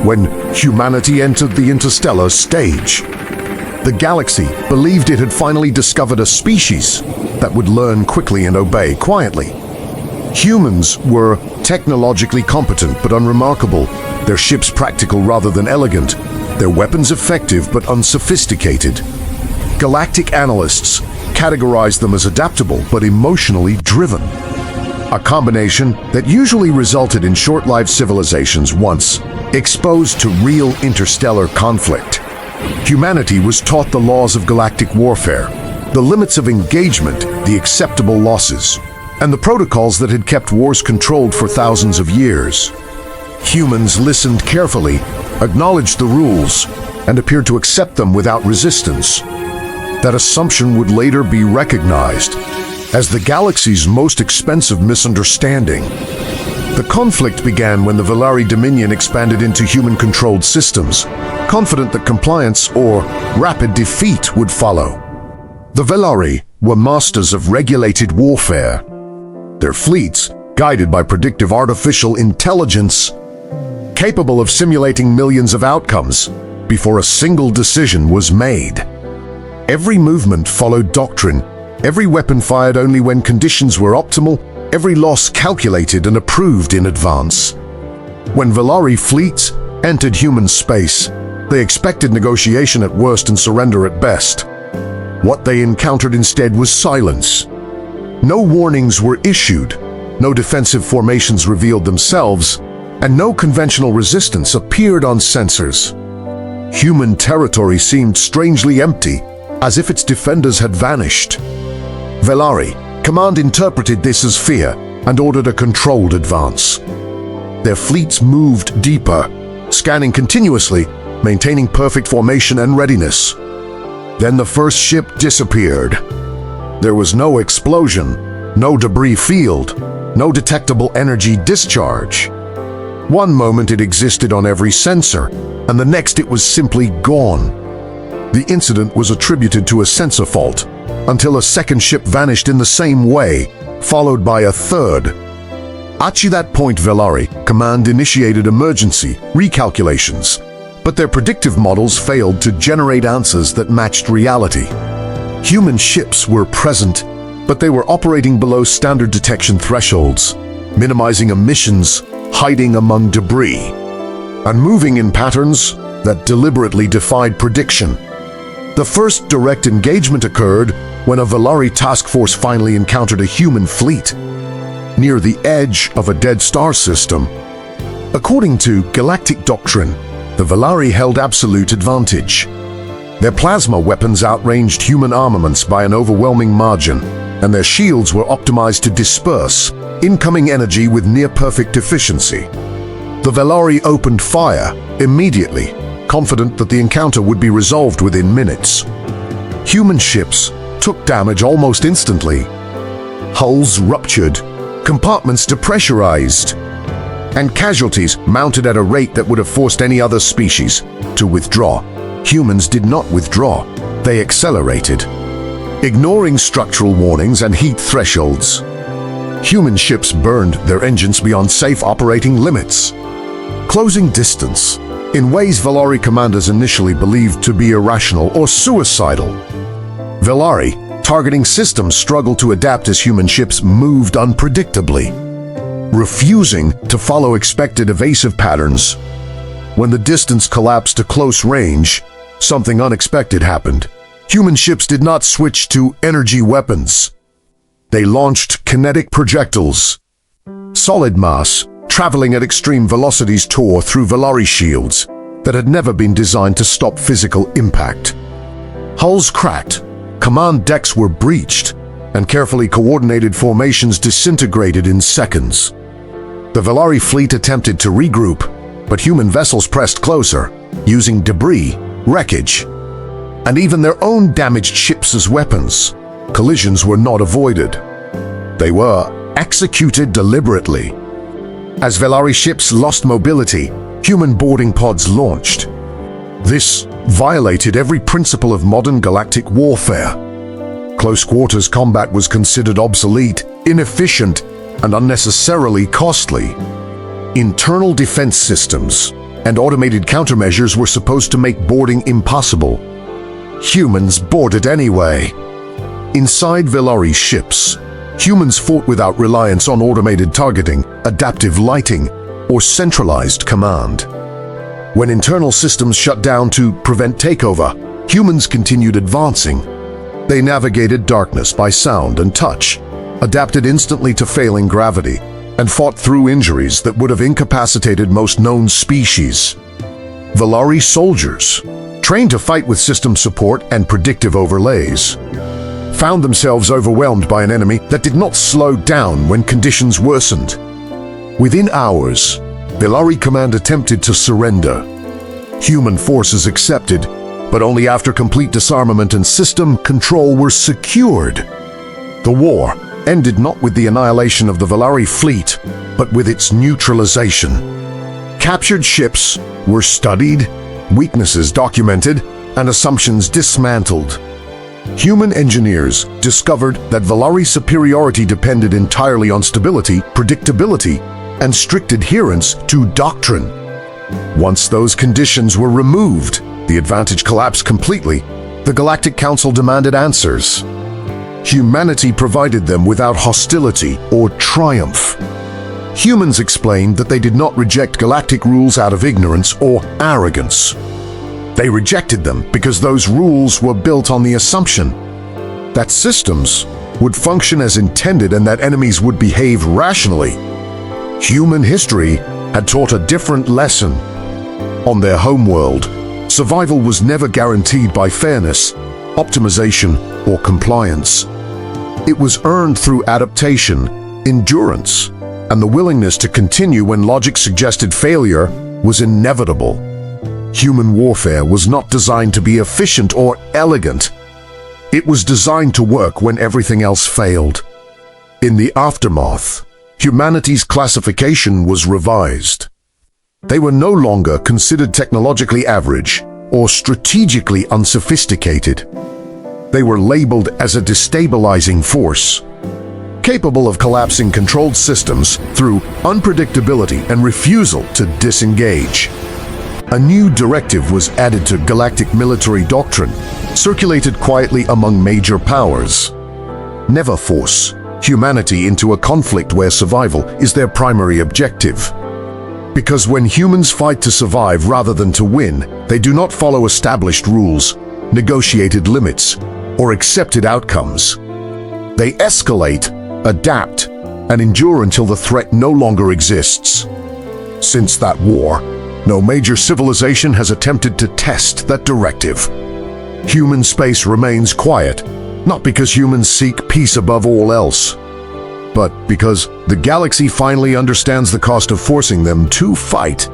when humanity entered the interstellar stage. The galaxy believed it had finally discovered a species that would learn quickly and obey quietly. Humans were technologically competent but unremarkable, their ships practical rather than elegant, their weapons effective but unsophisticated. Galactic analysts categorized them as adaptable but emotionally driven, a combination that usually resulted in short-lived civilizations once exposed to real interstellar conflict. Humanity was taught the laws of galactic warfare, the limits of engagement, the acceptable losses, and the protocols that had kept wars controlled for thousands of years. Humans listened carefully, acknowledged the rules, and appeared to accept them without resistance. That assumption would later be recognized as the galaxy's most expensive misunderstanding. The conflict began when the Velari Dominion expanded into human-controlled systems, confident that compliance or rapid defeat would follow. The Velari were masters of regulated warfare. Their fleets, guided by predictive artificial intelligence, capable of simulating millions of outcomes before a single decision was made. Every movement followed doctrine, every weapon fired only when conditions were optimal, every loss calculated and approved in advance. When Velari fleets entered human space, they expected negotiation at worst and surrender at best. What they encountered instead was silence. No warnings were issued, no defensive formations revealed themselves, and no conventional resistance appeared on sensors. Human territory seemed strangely empty, as if its defenders had vanished. Velari Command interpreted this as fear and ordered a controlled advance. Their fleets moved deeper, scanning continuously, maintaining perfect formation and readiness. Then the first ship disappeared. There was no explosion, no debris field, no detectable energy discharge. One moment it existed on every sensor, and the next it was simply gone. The incident was attributed to a sensor fault, until a second ship vanished in the same way, followed by a third. At that point, Velari Command initiated emergency recalculations, but their predictive models failed to generate answers that matched reality. Human ships were present, but they were operating below standard detection thresholds, minimizing emissions, hiding among debris, and moving in patterns that deliberately defied prediction. The first direct engagement occurred when a Velari task force finally encountered a human fleet near the edge of a dead star system. According to Galactic doctrine, the Velari held absolute advantage. Their plasma weapons outranged human armaments by an overwhelming margin, and their shields were optimized to disperse incoming energy with near-perfect efficiency. The Velari opened fire immediately, confident that the encounter would be resolved within minutes. Human ships took damage almost instantly. Hulls ruptured, compartments depressurized, and casualties mounted at a rate that would have forced any other species to withdraw. Humans did not withdraw, they accelerated. Ignoring structural warnings and heat thresholds, human ships burned their engines beyond safe operating limits, closing distance in ways Velari commanders initially believed to be irrational or suicidal. Velari targeting systems struggled to adapt as human ships moved unpredictably, refusing to follow expected evasive patterns. When the distance collapsed to close range, something unexpected happened. Human ships did not switch to energy weapons. They launched kinetic projectiles. Solid mass, traveling at extreme velocities, tore through Velari shields that had never been designed to stop physical impact. Hulls cracked, command decks were breached, and carefully coordinated formations disintegrated in seconds. The Velari fleet attempted to regroup, but human vessels pressed closer, using debris, wreckage, and even their own damaged ships as weapons. Collisions were not avoided. They were executed deliberately. As Velari ships lost mobility, human boarding pods launched. This violated every principle of modern galactic warfare. Close quarters combat was considered obsolete, inefficient, and unnecessarily costly. Internal defense systems, and automated countermeasures were supposed to make boarding impossible. Humans boarded anyway. Inside Velari's ships, humans fought without reliance on automated targeting, adaptive lighting, or centralized command. When internal systems shut down to prevent takeover, humans continued advancing. They navigated darkness by sound and touch, adapted instantly to failing gravity, and fought through injuries that would have incapacitated most known species. Velari soldiers, trained to fight with system support and predictive overlays, found themselves overwhelmed by an enemy that did not slow down when conditions worsened. Within hours, Velari command attempted to surrender. Human forces accepted, but only after complete disarmament and system control were secured. The war ended not with the annihilation of the Velari fleet, but with its neutralization. Captured ships were studied, weaknesses documented, and assumptions dismantled. Human engineers discovered that Velari's superiority depended entirely on stability, predictability, and strict adherence to doctrine. Once those conditions were removed, the advantage collapsed completely. The Galactic Council demanded answers. Humanity provided them without hostility or triumph. Humans explained that they did not reject galactic rules out of ignorance or arrogance. They rejected them because those rules were built on the assumption that systems would function as intended and that enemies would behave rationally. Human history had taught a different lesson. On their homeworld, survival was never guaranteed by fairness, optimization, or compliance. It was earned through adaptation, endurance, and the willingness to continue when logic suggested failure was inevitable. Human warfare was not designed to be efficient or elegant. It was designed to work when everything else failed. In the aftermath, humanity's classification was revised. They were no longer considered technologically average or strategically unsophisticated. They were labeled as a destabilizing force, capable of collapsing controlled systems through unpredictability and refusal to disengage. A new directive was added to Galactic military doctrine, circulated quietly among major powers. Never force humanity into a conflict where survival is their primary objective. Because when humans fight to survive rather than to win, they do not follow established rules, negotiated limits, or accepted outcomes. They escalate, adapt, and endure until the threat no longer exists. Since that war, no major civilization has attempted to test that directive. Human space remains quiet, not because humans seek peace above all else, but because the galaxy finally understands the cost of forcing them to fight.